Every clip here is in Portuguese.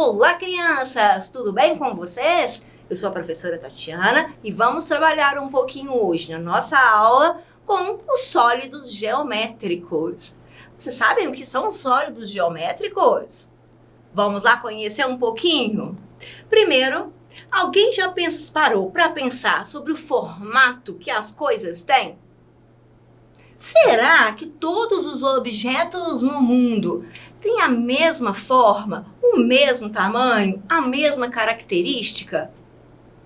Olá, crianças! Tudo bem com vocês? Eu sou a professora Tatiana e vamos trabalhar um pouquinho hoje na nossa aula com os sólidos geométricos. Vocês sabem o que são os sólidos geométricos? Vamos lá conhecer um pouquinho? Primeiro, alguém já parou para pensar sobre o formato que as coisas têm? Será que todos os objetos no mundo têm a mesma forma, o mesmo tamanho, a mesma característica?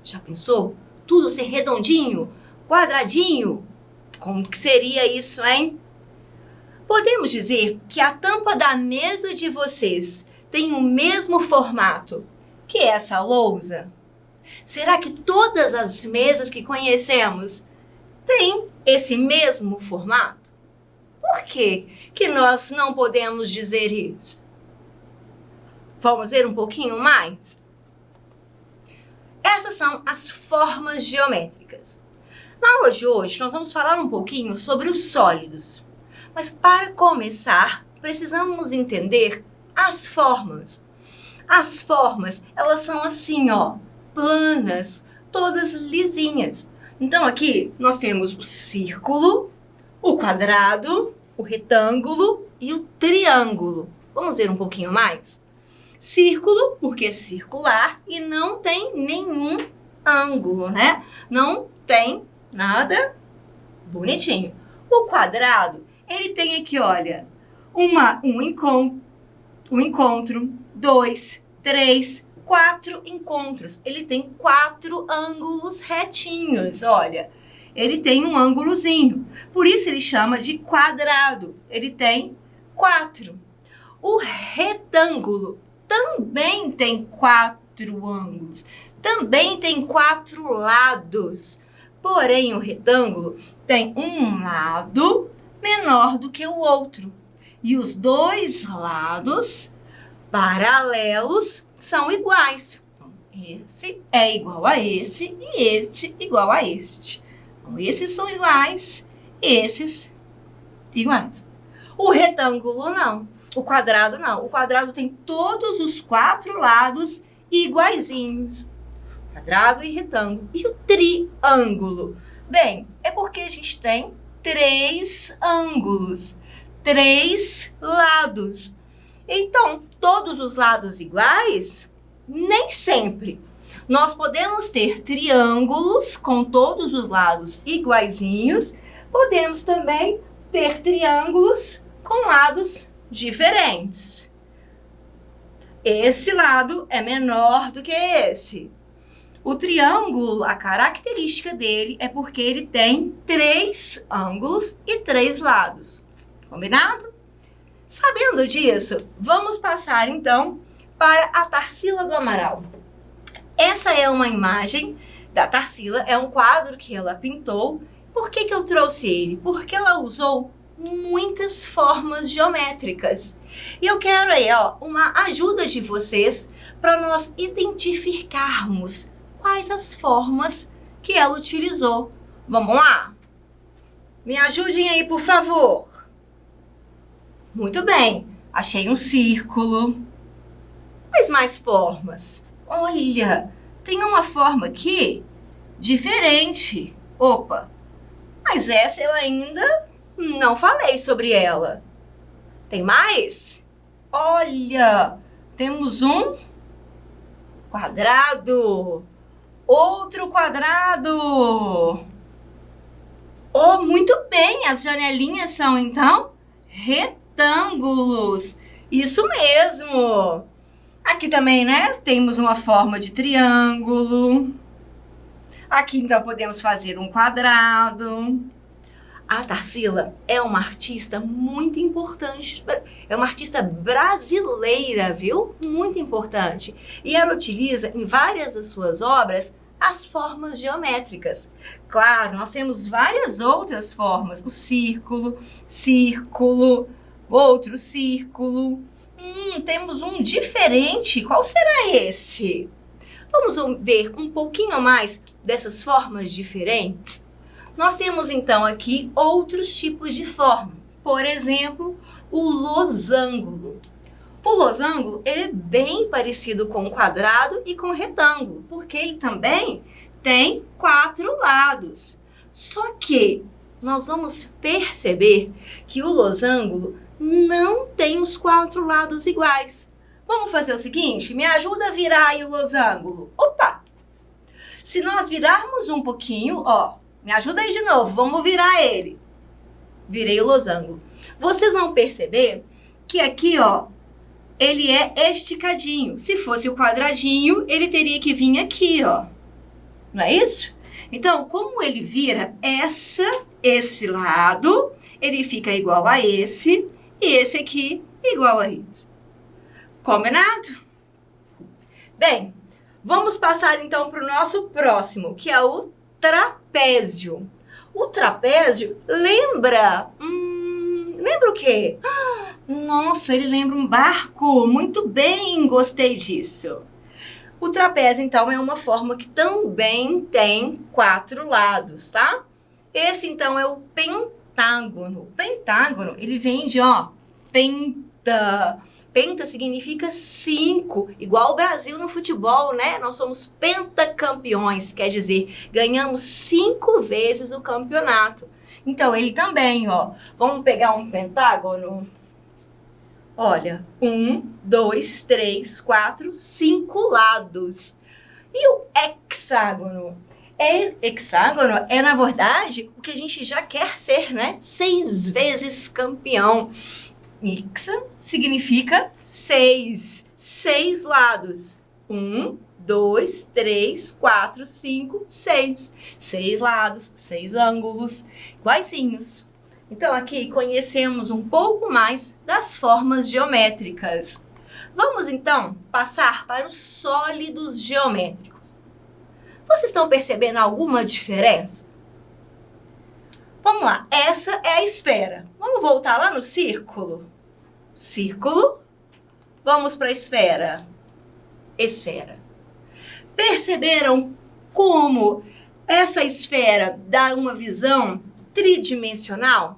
Já pensou? Tudo ser redondinho, quadradinho? Como que seria isso, hein? Podemos dizer que a tampa da mesa de vocês tem o mesmo formato que essa lousa? Será que todas as mesas que conhecemos têm esse mesmo formato? Por que nós não podemos dizer isso? Vamos ver um pouquinho mais? Essas são as formas geométricas. Na aula de hoje, nós vamos falar um pouquinho sobre os sólidos. Mas para começar, precisamos entender as formas. As formas, elas são assim, ó, planas, todas lisinhas. Então aqui nós temos o círculo, o quadrado, o retângulo e o triângulo. Vamos ver um pouquinho mais? Círculo, porque é circular e não tem nenhum ângulo, né? Não tem nada bonitinho. O quadrado, ele tem aqui, olha, um encontro, 2, 3, 4 encontros. Ele tem 4 ângulos retinhos, olha. Ele tem um ângulozinho. Por isso ele chama de quadrado. Ele tem 4. O retângulo também tem 4 ângulos. Também tem 4 lados. Porém, o retângulo tem um lado menor do que o outro. E os dois lados paralelos são iguais. Então, esse é igual a esse e este igual a este. Então, esses são iguais, esses iguais. O retângulo não, o quadrado não. O quadrado tem todos os 4 lados iguaizinhos. Quadrado e retângulo. E o triângulo? Bem, é porque a gente tem 3 ângulos, 3 lados. Então, todos os lados iguais? Nem sempre. Nós podemos ter triângulos com todos os lados iguaizinhos. Podemos também ter triângulos com lados diferentes. Esse lado é menor do que esse. O triângulo, a característica dele é porque ele tem 3 ângulos e 3 lados. Combinado? Sabendo disso, vamos passar então para a Tarsila do Amaral. Essa é uma imagem da Tarsila, é um quadro que ela pintou. Por que eu trouxe ele? Porque ela usou muitas formas geométricas. E eu quero aí, ó, uma ajuda de vocês para nós identificarmos quais as formas que ela utilizou. Vamos lá? Me ajudem aí, por favor. Muito bem. Achei um círculo. Quais mais formas? Olha, tem uma forma aqui diferente. Opa, mas essa eu ainda não falei sobre ela. Tem mais? Olha, temos um quadrado. Outro quadrado. Oh, muito bem, as janelinhas são então retângulos. Isso mesmo. Aqui também, né, temos uma forma de triângulo. Aqui, então, podemos fazer um quadrado. A Tarsila é uma artista muito importante. É uma artista brasileira, viu? Muito importante. E ela utiliza em várias das suas obras as formas geométricas. Claro, nós temos várias outras formas. O círculo, outro círculo. Temos um diferente. Qual será esse? Vamos ver um pouquinho mais dessas formas diferentes? Nós temos então aqui outros tipos de forma. Por exemplo, o losango. O losango ele é bem parecido com o quadrado e com o retângulo, porque ele também tem 4 lados. Só que nós vamos perceber que o losango não tem os 4 lados iguais. Vamos fazer o seguinte? Me ajuda a virar aí o losango. Opa! Se nós virarmos um pouquinho, ó, me ajuda aí de novo, vamos virar ele. Virei o losango. Vocês vão perceber que aqui, ó, ele é esticadinho. Se fosse o quadradinho, ele teria que vir aqui, ó. Não é isso? Então, como ele vira esse lado, ele fica igual a esse, e esse aqui igual a esse. Combinado? Bem, vamos passar então para o nosso próximo, que é o trapézio. O trapézio lembra... lembra o quê? Nossa, ele lembra um barco. Muito bem, gostei disso. O trapézio, então, é uma forma que também tem 4 lados, tá? Esse, então, é o pentágono. O pentágono, ele vem de, ó, penta. Penta significa 5, igual o Brasil no futebol, né? Nós somos pentacampeões, quer dizer, ganhamos 5 vezes o campeonato. Então, ele também, ó, vamos pegar um pentágono? Olha, 1, 2, 3, 4, 5 lados. E o hexágono? Hexágono é, na verdade, o que a gente já quer ser, né? 6 vezes campeão. Hexa significa 6. 6 lados. 1, 2, 3, 4, 5, 6. 6 lados, 6 ângulos, iguaizinhos. Então, aqui conhecemos um pouco mais das formas geométricas. Vamos, então, passar para os sólidos geométricos. Vocês estão percebendo alguma diferença? Vamos lá, essa é a esfera. Vamos voltar lá no círculo? Círculo. Vamos para a esfera. Esfera. Perceberam como essa esfera dá uma visão tridimensional?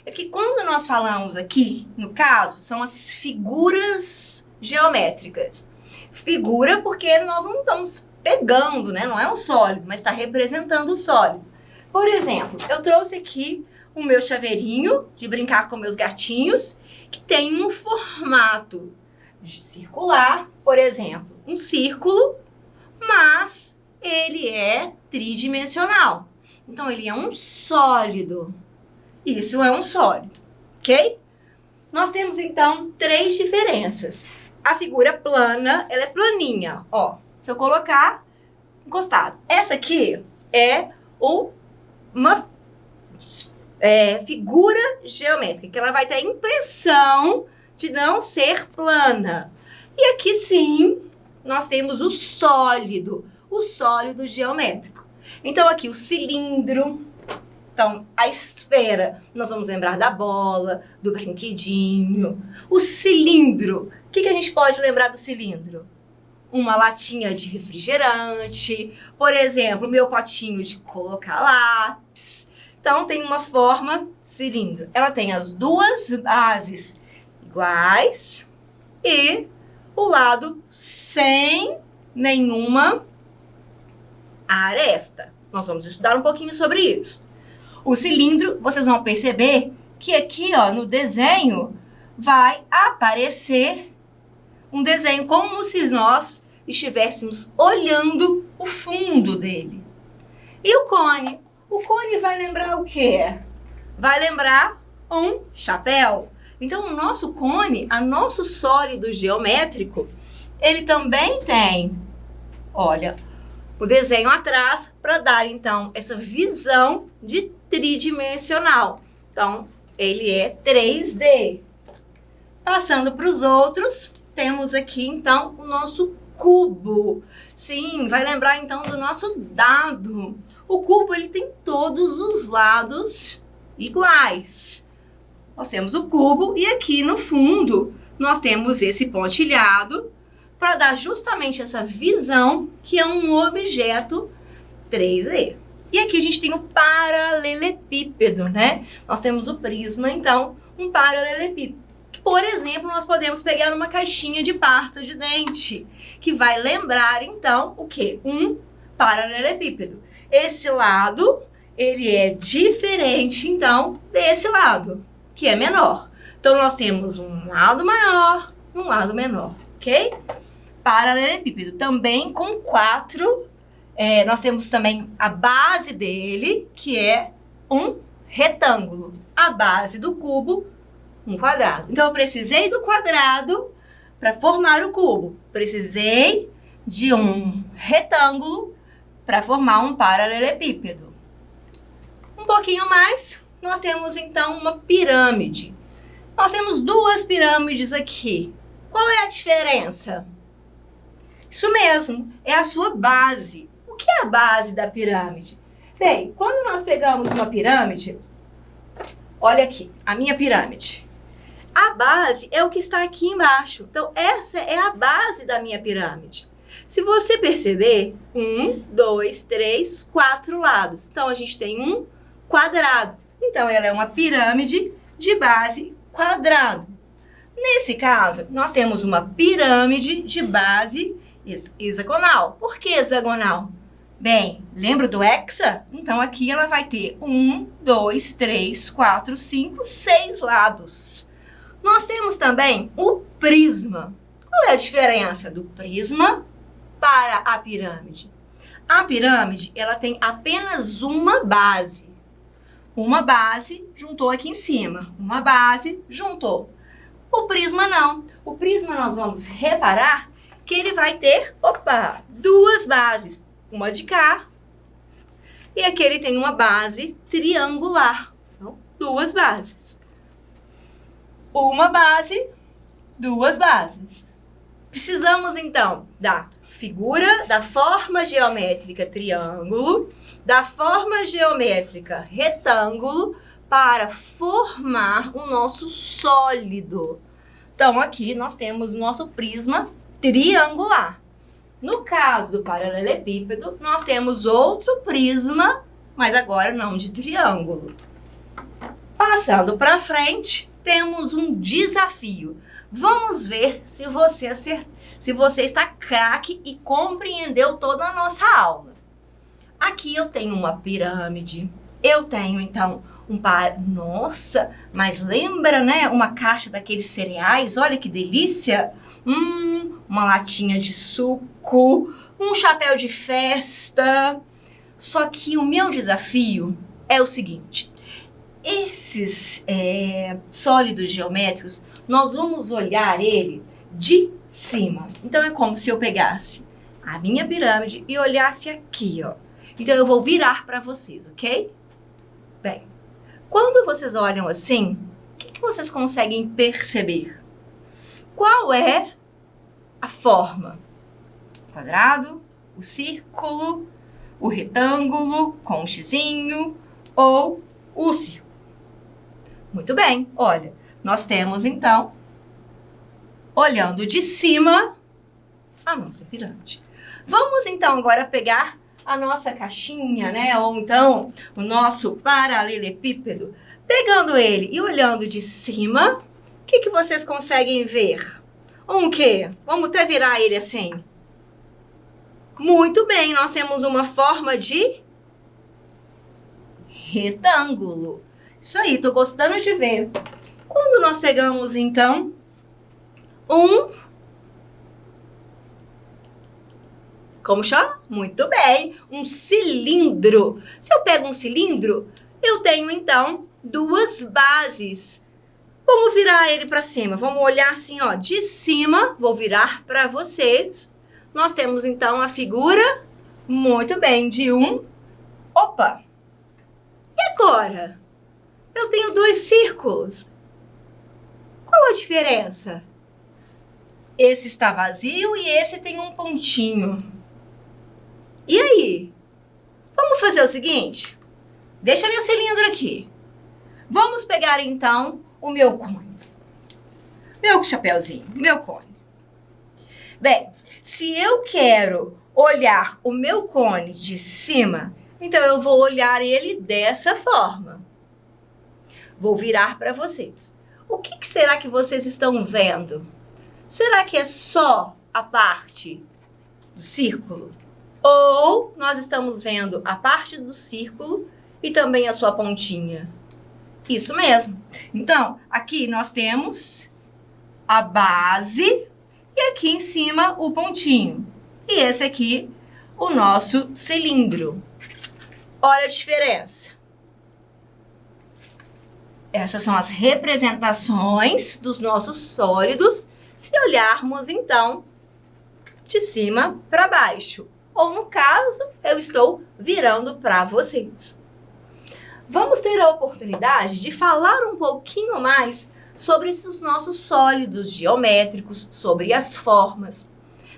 É que quando nós falamos aqui, no caso, são as figuras geométricas. Figura porque nós não estamos pegando, né? Não é um sólido, mas está representando o sólido. Por exemplo, eu trouxe aqui o meu chaveirinho de brincar com meus gatinhos, que tem um formato circular, por exemplo, um círculo, mas ele é tridimensional. Então, ele é um sólido. Isso é um sólido, ok? Nós temos, então, 3 diferenças. A figura plana, ela é planinha, ó. Se eu colocar encostado. Essa aqui é uma figura geométrica, que ela vai ter a impressão de não ser plana. E aqui, sim, nós temos o sólido geométrico. Então, aqui o cilindro. Então, a esfera, nós vamos lembrar da bola, do brinquedinho. O cilindro, o que a gente pode lembrar do cilindro? Uma latinha de refrigerante, por exemplo, meu potinho de colocar lápis. Então, tem uma forma cilindro. Ela tem as 2 bases iguais e o lado sem nenhuma aresta. Nós vamos estudar um pouquinho sobre isso. O cilindro, vocês vão perceber que aqui, ó, no desenho, vai aparecer um desenho como se nós estivéssemos olhando o fundo dele. E o cone? O cone vai lembrar o quê? Vai lembrar um chapéu. Então, o nosso cone, o nosso sólido geométrico, ele também tem, olha, o desenho atrás para dar, então, essa visão de tridimensional. Então, ele é 3D. Passando para os outros, temos aqui, então, o nosso cubo. Sim, vai lembrar, então, do nosso dado. O cubo, ele tem todos os lados iguais. Nós temos o cubo e aqui no fundo nós temos esse pontilhado para dar justamente essa visão que é um objeto 3D. E aqui a gente tem o paralelepípedo, né? Nós temos o prisma, então, um Por exemplo, nós podemos pegar uma caixinha de pasta de dente, que vai lembrar, então, o quê? Um paralelepípedo. Esse lado, ele é diferente, então, desse lado, que é menor. Então, nós temos um lado maior, um lado menor, ok? Paralelepípedo, também com 4. Nós temos também a base dele, que é um retângulo. A base do cubo, um quadrado. Então, eu precisei do quadrado para formar o cubo. Precisei de um retângulo para formar um paralelepípedo. Um pouquinho mais, nós temos, então, uma pirâmide. Nós temos 2 pirâmides aqui. Qual é a diferença? Isso mesmo, é a sua base. O que é a base da pirâmide? Bem, quando nós pegamos uma pirâmide, olha aqui, a minha pirâmide. A base é o que está aqui embaixo. Então, essa é a base da minha pirâmide. Se você perceber, 1, 2, 3, 4 lados. Então, a gente tem um quadrado. Então, ela é uma pirâmide de base quadrado. Nesse caso, nós temos uma pirâmide de base hexagonal. Por que hexagonal? Bem, lembra do hexa? Então, aqui ela vai ter 1, 2, 3, 4, 5, 6 lados. Nós temos também o prisma. Qual é a diferença do prisma para a pirâmide? A pirâmide, ela tem apenas uma base. Uma base juntou aqui em cima. Uma base juntou. O prisma não. O prisma nós vamos reparar que ele vai ter, 2 bases. Uma de cá. E aqui ele tem uma base triangular. Então, 2 bases. Uma base, 2 bases. Precisamos, então, da figura, da forma geométrica triângulo, da forma geométrica retângulo, para formar o nosso sólido. Então, aqui nós temos o nosso prisma triangular. No caso do paralelepípedo, nós temos outro prisma, mas agora não de triângulo. Passando para frente, temos um desafio. Vamos ver se você está craque e compreendeu toda a nossa aula. Aqui eu tenho uma pirâmide. Eu tenho, então, Nossa, mas lembra, né? Uma caixa daqueles cereais. Olha que delícia. Uma latinha de suco. Um chapéu de festa. Só que o meu desafio é o seguinte. Esses sólidos geométricos, nós vamos olhar ele de cima. Então, é como se eu pegasse a minha pirâmide e olhasse aqui, ó. Então, eu vou virar para vocês, ok? Bem, quando vocês olham assim, o que vocês conseguem perceber? Qual é a forma? O quadrado, o círculo, o retângulo com um xizinho ou o círculo? Muito bem, olha, nós temos então, olhando de cima, a nossa pirâmide. Vamos então agora pegar a nossa caixinha, né? Ou então o nosso paralelepípedo. Pegando ele e olhando de cima, o que vocês conseguem ver? Um quê? Vamos até virar ele assim. Muito bem, nós temos uma forma de retângulo. Isso aí, tô gostando de ver. Quando nós pegamos, então, como chama? Muito bem, um cilindro. Se eu pego um cilindro, eu tenho, então, 2 bases. Vamos virar ele para cima. Vamos olhar assim, ó, de cima. Vou virar para vocês. Nós temos, então, a figura, muito bem, de Opa! E agora? Eu tenho 2 círculos. Qual a diferença? Esse está vazio e esse tem um pontinho. E aí? Vamos fazer o seguinte? Deixa meu cilindro aqui. Vamos pegar, então, o meu cone. Meu chapéuzinho, meu cone. Bem, se eu quero olhar o meu cone de cima, então eu vou olhar ele dessa forma. Vou virar para vocês. o que será que vocês estão vendo? Será que é só a parte do círculo? Ou nós estamos vendo a parte do círculo e também a sua pontinha? Isso mesmo. Então, aqui nós temos a base e aqui em cima o pontinho. E esse aqui, o nosso cilindro. Olha a diferença. Essas são as representações dos nossos sólidos, se olharmos, então, de cima para baixo. Ou, no caso, eu estou virando para vocês. Vamos ter a oportunidade de falar um pouquinho mais sobre esses nossos sólidos geométricos, sobre as formas.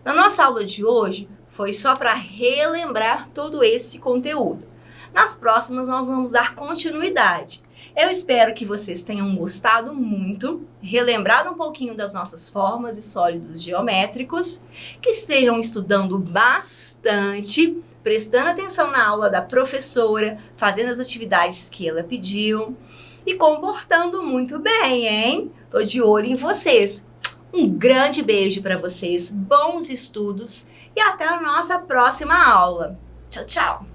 Na nossa aula de hoje, foi só para relembrar todo esse conteúdo. Nas próximas, nós vamos dar continuidade. Eu espero que vocês tenham gostado muito, relembrado um pouquinho das nossas formas e sólidos geométricos, que estejam estudando bastante, prestando atenção na aula da professora, fazendo as atividades que ela pediu e comportando muito bem, hein? Tô de olho em vocês. Um grande beijo para vocês, bons estudos e até a nossa próxima aula. Tchau, tchau!